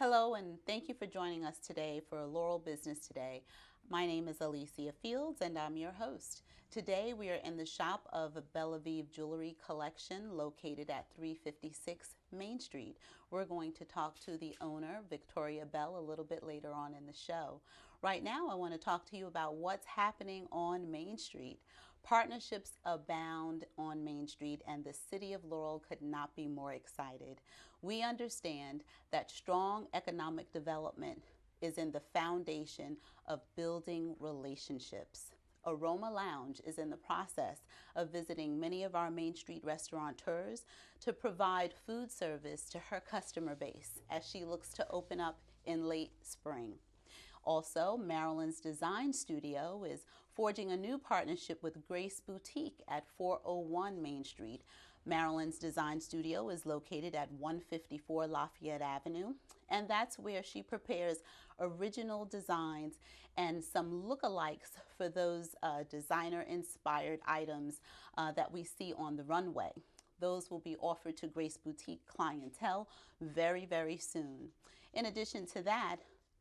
Hello, and thank you for joining us today for Laurel Business Today. My name is Alicia Fields, and I'm your host. Today, we are in the shop of Bellavive Jewelry Collection located at 356 Main Street. We're going to talk to the owner, Victoria Bell, a little bit later on in the show. Right now, I want to talk to you about what's happening on Main Street. Partnerships abound on Main Street, and the city of Laurel could not be more excited. We understand that strong economic development is in the foundation of building relationships. Aroma Lounge is in the process of visiting many of our Main Street restaurateurs to provide food service to her customer base as she looks to open up in late spring. Also, Marilyn's Design Studio is forging a new partnership with Grace Boutique at 401 Main Street. Marilyn's Design Studio is located at 154 Lafayette Avenue, and that's where she prepares original designs and some lookalikes for those designer-inspired items that we see on the runway. Those will be offered to Grace Boutique clientele very, very soon. In addition to that,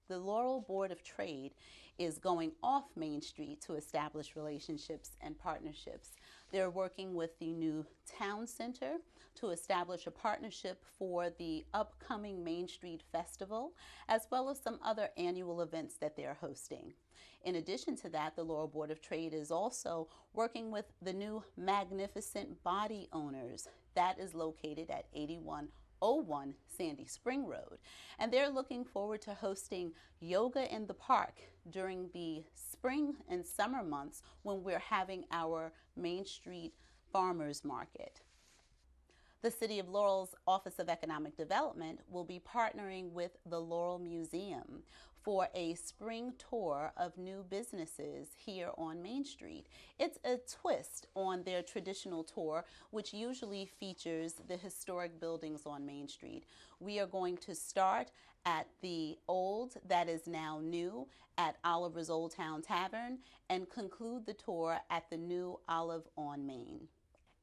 the Laurel Board of Trade is going off Main Street to establish relationships and partnerships. They're working with the new Town Center to establish a partnership for the upcoming Main Street Festival, as well as some other annual events that they're hosting. In addition to that, the Laurel Board of Trade is also working with the new Magnificent Body Owners. That is located at 8101 Sandy Spring Road, and they're looking forward to hosting yoga in the park during the spring and summer months when we're having our Main Street Farmers Market. The City of Laurel's Office of Economic Development will be partnering with the Laurel Museum for a spring tour of new businesses here on Main Street. It's a twist on their traditional tour, which usually features the historic buildings on Main Street. We are going to start at the old, that is now new, at Oliver's Old Town Tavern, and conclude the tour at the new Olive on Main.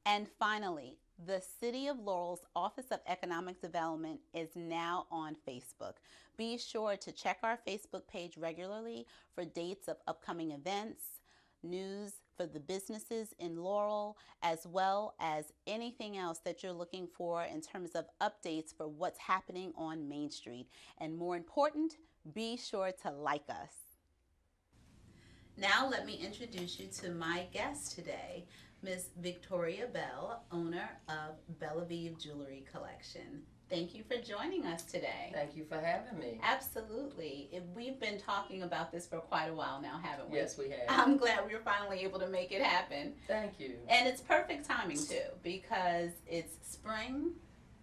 And finally, the City of Laurel's Office of Economic Development is now on Facebook. Be sure to check our Facebook page regularly for dates of upcoming events, news for the businesses in Laurel, as well as anything else that you're looking for in terms of updates for what's happening on Main Street. And more important, be sure to like us. Now let me introduce you to my guest today, Ms. Victoria Bell, owner of Bellavive Jewelry Collection. Thank you for joining us today. Thank you for having me. Absolutely. We've been talking about this for quite a while now, haven't we? Yes, we have. I'm glad we were finally able to make it happen. Thank you. And it's perfect timing too, because it's spring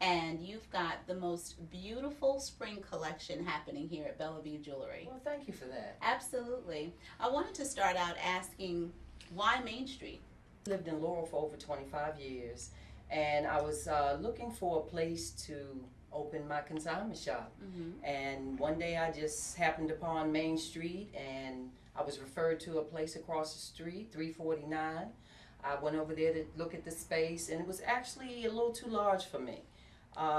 and you've got the most beautiful spring collection happening here at Bellavive Jewelry. Well, thank you for that. Absolutely. I wanted to start out asking, why Main Street? Lived in Laurel for over 25 years, and I was looking for a place to open my consignment shop. And one day I just happened upon Main Street, and I was referred to a place across the street, 349. I went over there to look at the space, and it was actually a little too large for me.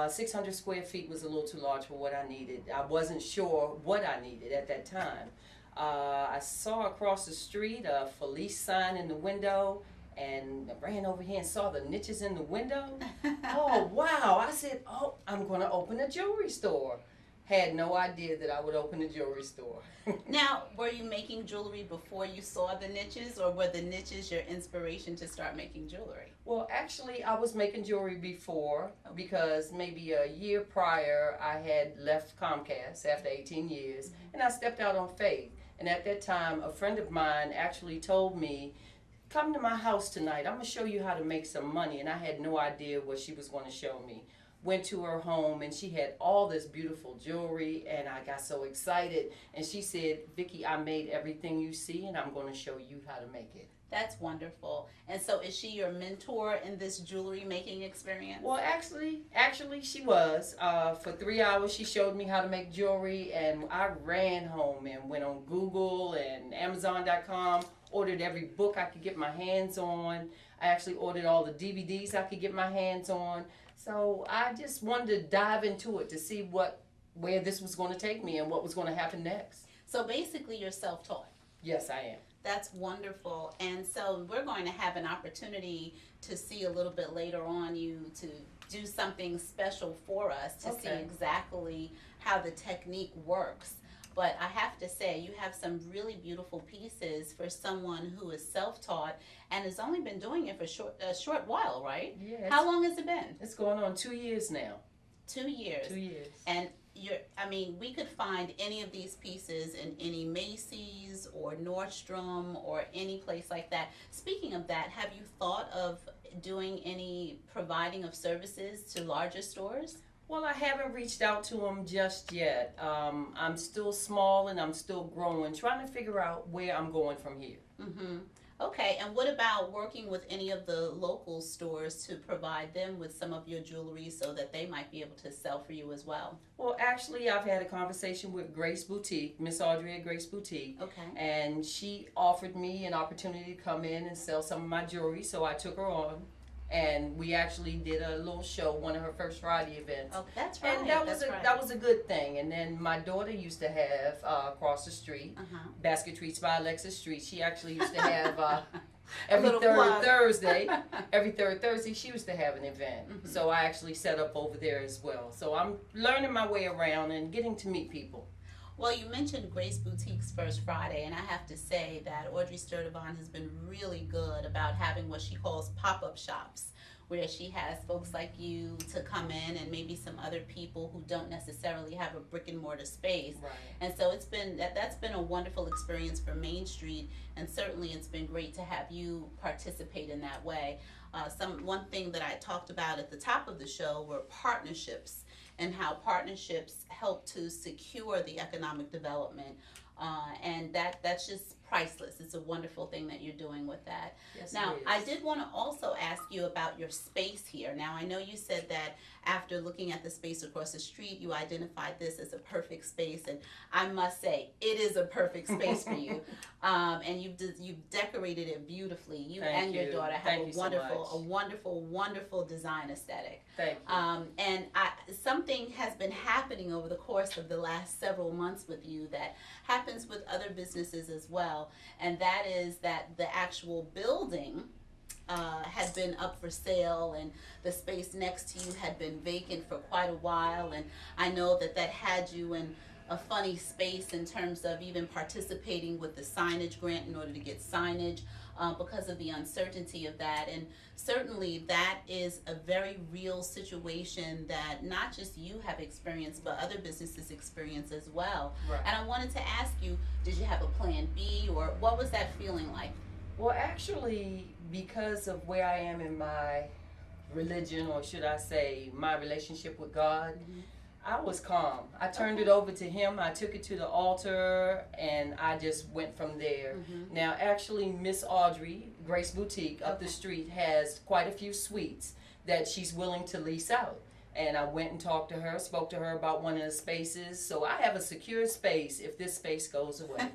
600 square feet was a little too large for what I needed. I wasn't sure what I needed at that time. I saw across the street a Felice sign in the window, and I ran over here and saw the niches in the window. Oh, wow. I said, oh, I'm going to open a jewelry store. Had no idea that I would open a jewelry store. Now, were you making jewelry before you saw the niches, or were the niches your inspiration to start making jewelry? Well, actually, I was making jewelry before, because maybe a year prior I had left Comcast after 18 years, and I stepped out on faith. And at that time, a friend of mine actually told me, come to my house tonight. I'm going to show you how to make some money. And I had no idea what she was going to show me. Went to her home, and she had all this beautiful jewelry, and I got so excited. And she said, Vicki, I made everything you see, and I'm going to show you how to make it. That's wonderful. And so is she your mentor in this jewelry making experience? Well, actually she was. For 3 hours, she showed me how to make jewelry, and I ran home and went on Google and Amazon.com, ordered every book I could get my hands on. I actually ordered all the DVDs I could get my hands on. So I just wanted to dive into it to see what where this was going to take me and what was going to happen next. So basically, you're self-taught. Yes, I am. That's wonderful. And so we're going to have an opportunity to see a little bit later on you to do something special for us to see exactly how the technique works. But I have to say, you have some really beautiful pieces for someone who is self-taught and has only been doing it for a short while, right? Yes. How long has it been? It's going on 2 years now. 2 years. 2 years. And we could find any of these pieces in any Macy's or Nordstrom or any place like that. Speaking of that, have you thought of doing any providing of services to larger stores? Well, I haven't reached out to them just yet. I'm still small and I'm still growing, trying to figure out where I'm going from here. Mm-hmm. Okay, and what about working with any of the local stores to provide them with some of your jewelry so that they might be able to sell for you as well? Well, actually, I've had a conversation with Grace Boutique, Miss Audrey at Grace Boutique. Okay. And she offered me an opportunity to come in and sell some of my jewelry, so I took her on. And we actually did a little show, one of her first Friday events. Oh, that's right. And that was a good thing. And then my daughter used to have across the street, Basket Treats by Alexis Street. She actually used to have every third Thursday. Every third Thursday, she used to have an event. Mm-hmm. So I actually set up over there as well. So I'm learning my way around and getting to meet people. Well, you mentioned Grace Boutique's First Friday, and I have to say that Audrey Sturdivant has been really good about having what she calls pop-up shops, where she has folks like you to come in and maybe some other people who don't necessarily have a brick and mortar space. Right. And so that's been a wonderful experience for Main Street, and certainly it's been great to have you participate in that way. One thing that I talked about at the top of the show were partnerships, and how partnerships help to secure the economic development. And that's just priceless. It's a wonderful thing that you're doing with that. Yes, now, I did want to also ask you about your space here. Now, I know you said that after looking at the space across the street, you identified this as a perfect space, and I must say, it is a perfect space for you. And you've decorated it beautifully. You and your daughter have a wonderful design aesthetic. Thank you. And something has been happening over the course of the last several months with you that happens with other businesses as well, and that is that the actual building had been up for sale, and the space next to you had been vacant for quite a while, and I know that had you in a funny space in terms of even participating with the signage grant in order to get signage because of the uncertainty of that. And certainly that is a very real situation that not just you have experienced, but other businesses experience as well. Right. And I wanted to ask you, did you have a plan B, or what was that feeling like? Well, actually, because of where I am in my religion, or should I say my relationship with God, I was calm. I turned it over to him. I took it to the altar, and I just went from there. Now, actually, Miss Audrey, Grace Boutique, up the street, has quite a few suites that she's willing to lease out. And I went and talked to her, spoke to her about one of the spaces. So I have a secure space if this space goes away.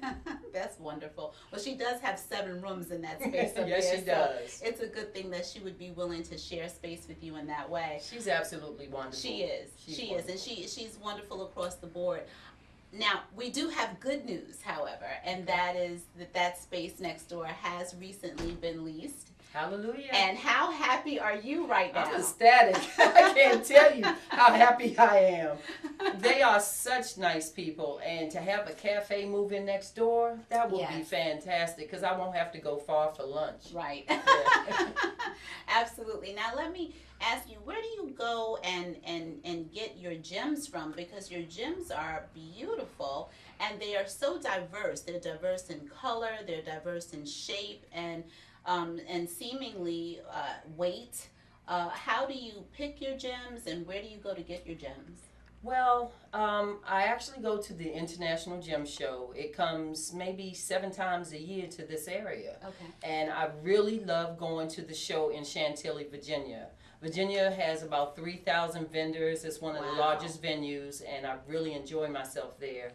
That's wonderful. Well, she does have 7 rooms in that space up yes, there, she does. So it's a good thing that she would be willing to share space with you in that way. She's absolutely wonderful. She is. She is, and she's wonderful across the board. Now, we do have good news, however, and that is that space next door has recently been leased. Hallelujah. And how happy are you right now? I'm ecstatic. I can't tell you how happy I am. They are such nice people, and to have a cafe move in next door, that will be fantastic, because I won't have to go far for lunch. Right. Absolutely. Now let me ask you, where do you go and get your gems from? Because your gems are beautiful, and they are so diverse. They're diverse in color, they're diverse in shape, and seemingly weight. How do you pick your gems, and where do you go to get your gems? Well, I actually go to the International Gem Show. It comes maybe 7 times a year to this area. Okay. And I really love going to the show in Chantilly, Virginia. Virginia has about 3,000 vendors. It's one of the largest venues, and I really enjoy myself there.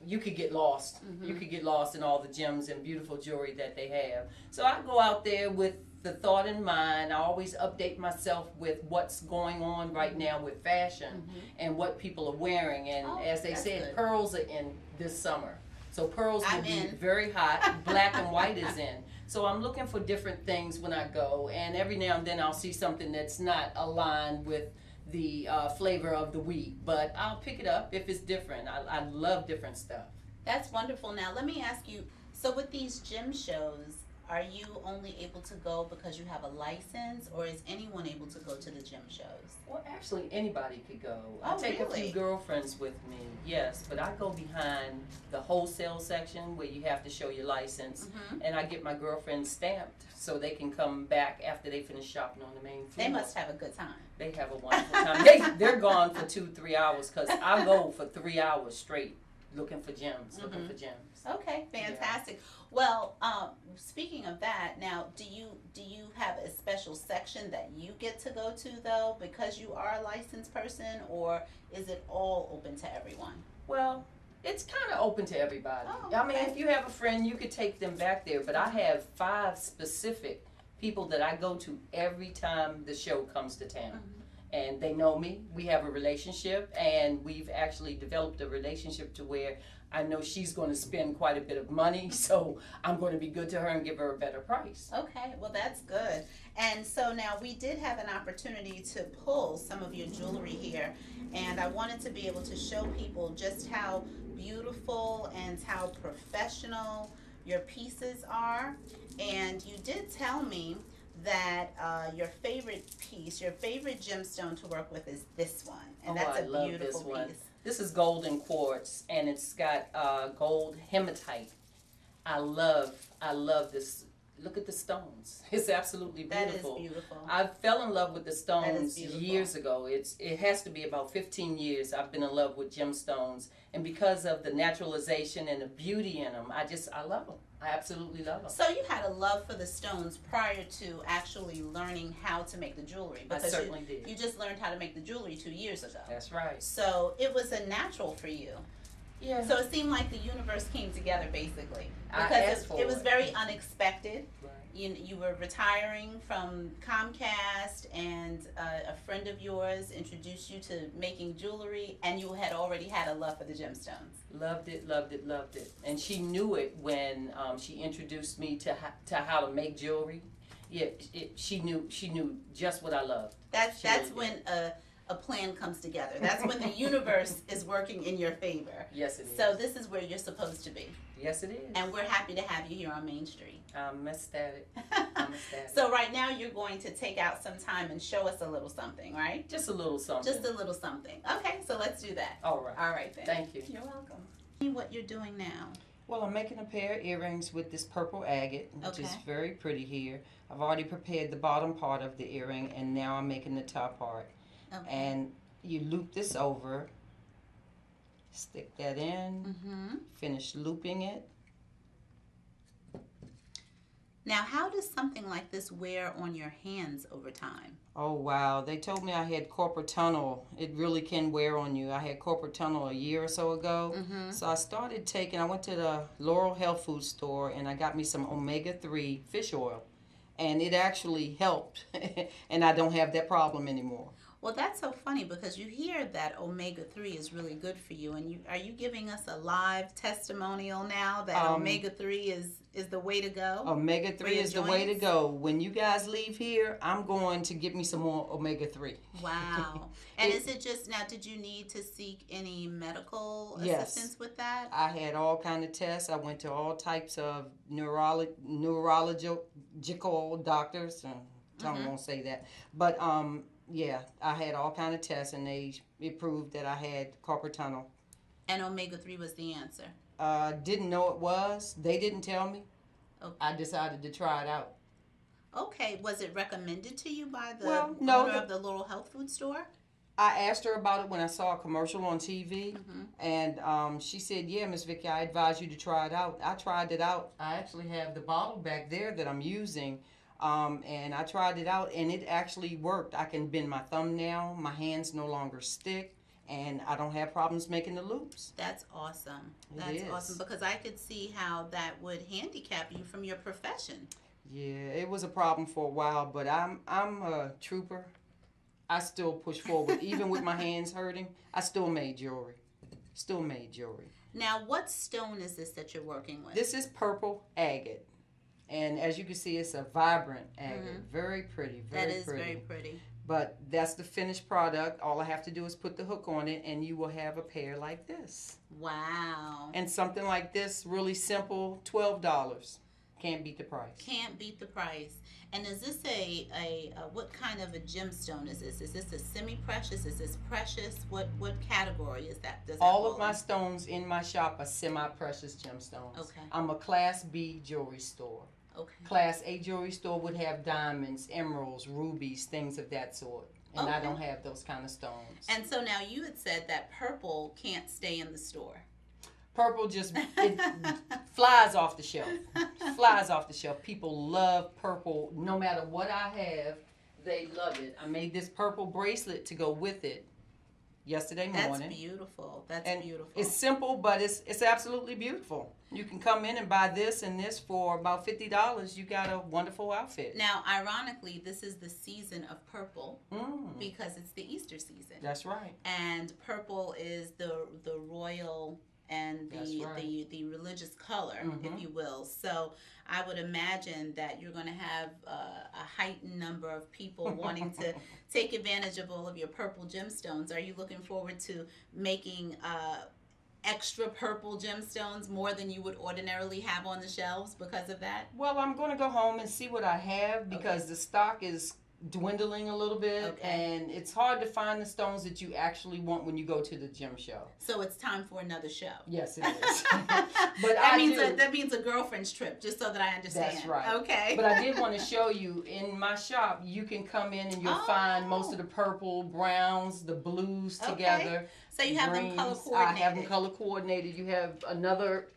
You could get lost. You could get lost in all the gems and beautiful jewelry that they have. So I go out there with the thought in mind. I always update myself with what's going on right now with fashion and what people are wearing. And as they said, good. pearls are in this summer. So pearls will I'm be in. very hot. Black and white is in. So I'm looking for different things when I go. And every now and then I'll see something that's not aligned with the flavor of the week. But I'll pick it up if it's different. I love different stuff. That's wonderful. Now, let me ask you, so with these gym shows, are you only able to go because you have a license, or is anyone able to go to the gym shows? Well, actually, anybody could go. Oh, I take a really? few girlfriends with me, yes, but I go behind the wholesale section where you have to show your license, and I get my girlfriends stamped so they can come back after they finish shopping on the main floor. They must have a good time. They have a wonderful time. They're gone for 2-3 hours because I go for 3 hours straight looking for gems, looking for gems. Okay, fantastic. Well, speaking of that, now do you have a special section that you get to go to though, because you are a licensed person, or is it all open to everyone? Well, it's kind of open to everybody. Oh, I mean, okay. if you have a friend, you could take them back there. But I have 5 specific people that I go to every time the show comes to town. And they know me. We have a relationship, and we've actually developed a relationship to where I know she's going to spend quite a bit of money, so I'm going to be good to her and give her a better price. Okay, well that's good. And so now we did have an opportunity to pull some of your jewelry here, and I wanted to be able to show people just how beautiful and how professional your pieces are. And you did tell me that your favorite piece, your favorite gemstone to work with is this one, and that's I a love beautiful this one. piece. This is golden quartz, and it's got gold hematite. I love this. Look at the stones. It's absolutely beautiful. That is beautiful. I fell in love with the That is stones beautiful. years ago. It has to be about 15 years I've been in love with gemstones, and because of the naturalization and the beauty in them, I love them. I absolutely love them. So you had a love for the stones prior to actually learning how to make the jewelry. I Because certainly did. You just learned how to make the jewelry 2 years ago. That's right. So it was a natural for you. Yeah. So it seemed like the universe came together basically. I Because asked for it was it. very unexpected. Right. You were retiring from Comcast, and a friend of yours introduced you to making jewelry, and you had already had a love for the gemstones. Loved it, loved it, loved it. And she knew it when she introduced me to how to make jewelry. Yeah, she knew just what I loved. That's really when a plan comes together. That's when the universe is working in your favor. Yes, it is. So this is where you're supposed to be. Yes, it is. And we're happy to have you here on Main Street. I'm ecstatic. I'm ecstatic. So right now you're going to take out some time and show us a little something, right? Just a little something. Just a little something. Okay, so let's do that. All right. All right then. Thank you. You're welcome. Tell me what you're doing now. Well, I'm making a pair of earrings with this purple agate, which is Okay. very pretty here. I've already prepared the bottom part of the earring, and now I'm making the top part. Okay. And you loop this over, stick that in, finish looping it. Now, how does something like this wear on your hands over time? Oh wow, they told me I had corporate tunnel. It really can wear on you. I had corporate tunnel a year or so ago. So I went to the Laurel health food store and I got me some omega-3 fish oil. And it actually helped. And I don't have that problem anymore. Well, that's so funny because you hear that omega-3 is really good for you, and are you giving us a live testimonial now that omega-3 is the way to go? Omega-3 is the way to go. When you guys leave here, I'm going to get me some more omega-3. Wow. And is it just, now did you need to seek any medical Yes. assistance with that? I had all kind of tests. I went to all types of neurological doctors. Tongue won't say that. But yeah, I had all kind of tests, and it proved that I had carpal tunnel. And omega-3 was the answer? Didn't know it was. They didn't tell me. Okay. I decided to try it out. Okay, was it recommended to you by the no, owner of the Laurel Health Food Store? I asked her about it when I saw a commercial on TV, and she said, yeah, Miss Vicky, I advise you to try it out. I tried it out. I actually have the bottle back there that I'm using. And I tried it out, and it actually worked. I can bend my thumb now. My hands no longer stick, and I don't have problems making the loops. That's awesome. It That's is. awesome, because I could see how that would handicap you from your profession. Yeah, it was a problem for a while, but I'm a trooper. I still push forward. Even with my hands hurting, I still made jewelry. Still made jewelry. Now, what stone is this that you're working with? This is purple agate. And as you can see, it's a vibrant agate. Very pretty, very pretty. That is very pretty. But that's the finished product. All I have to do is put the hook on it, and you will have a pair like this. Wow. And something like this, really simple, $12. Can't beat the price. Can't beat the price. And is this a what kind of a gemstone is this? Is this a semi-precious? Is this precious? What category is that? Does that All fall of my in? stones in my shop are semi-precious gemstones. Okay. I'm a Class B jewelry store. Okay. Class A jewelry store would have diamonds, emeralds, rubies, things of that sort. And I don't have those kind of stones. And so now you had said that purple can't stay in the store. Purple just it flies off the shelf. Flies off the shelf. People love purple. No matter what I have, they love it. I made this purple bracelet to go with it yesterday morning. That's beautiful. That's beautiful. It's simple, but it's absolutely beautiful. You can come in and buy this and this for about $50. You got a wonderful outfit. Now, ironically, this is the season of purple because it's the Easter season. That's right. And purple is the royal and the religious color, if you will. So I would imagine that you're going to have a heightened number of people wanting to take advantage of all of your purple gemstones. Are you looking forward to making extra purple gemstones more than you would ordinarily have on the shelves because of that? Well, I'm going to go home and see what I have because the stock is dwindling a little bit, and it's hard to find the stones that you actually want when you go to the gem show. So it's time for another show. Yes, it is. But that means a girlfriend's trip, just so that I understand. That's right. Okay. But I did want to show you in my shop. You can come in and you'll find most of the purple, browns, the blues together. So you have greens. them color coordinated. I have them color coordinated. You have another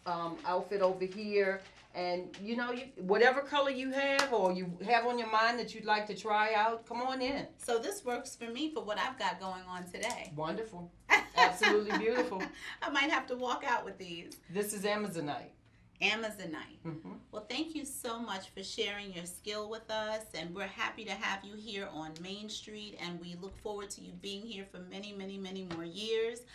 outfit over here. And, you know, whatever color you have or you have on your mind that you'd like to try out, come on in. So this works for me for what I've got going on today. Wonderful. Absolutely beautiful. I might have to walk out with these. This is Amazonite. Amazonite. Well, thank you so much for sharing your skill with us, and we're happy to have you here on Main Street, and we look forward to you being here for many, many, many more years.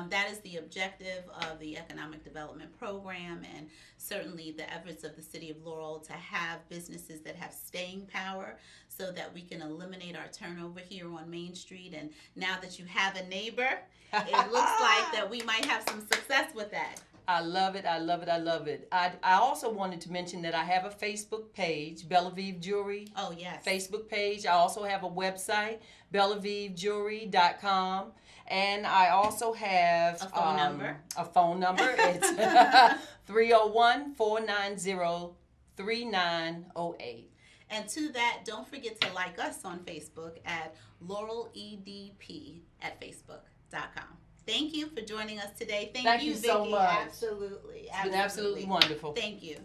That is the objective of the Economic Development Program, and certainly the efforts of the City of Laurel to have businesses that have staying power so that we can eliminate our turnover here on Main Street. And now that you have a neighbor, it looks like that we might have some success with that. I love it. I love it. I love it. I also wanted to mention that I have a Facebook page, Bellavive Jewelry. Oh, yes. Facebook page. I also have a website, bellavivejewelry.com. And I also have a phone number. A phone number. It's 301-490-3908. And to that, don't forget to like us on Facebook at Laurel EDP at Facebook.com. Thank you for joining us today. Thank you, so Vicki. much. Absolutely. It's been absolutely wonderful. Thank you.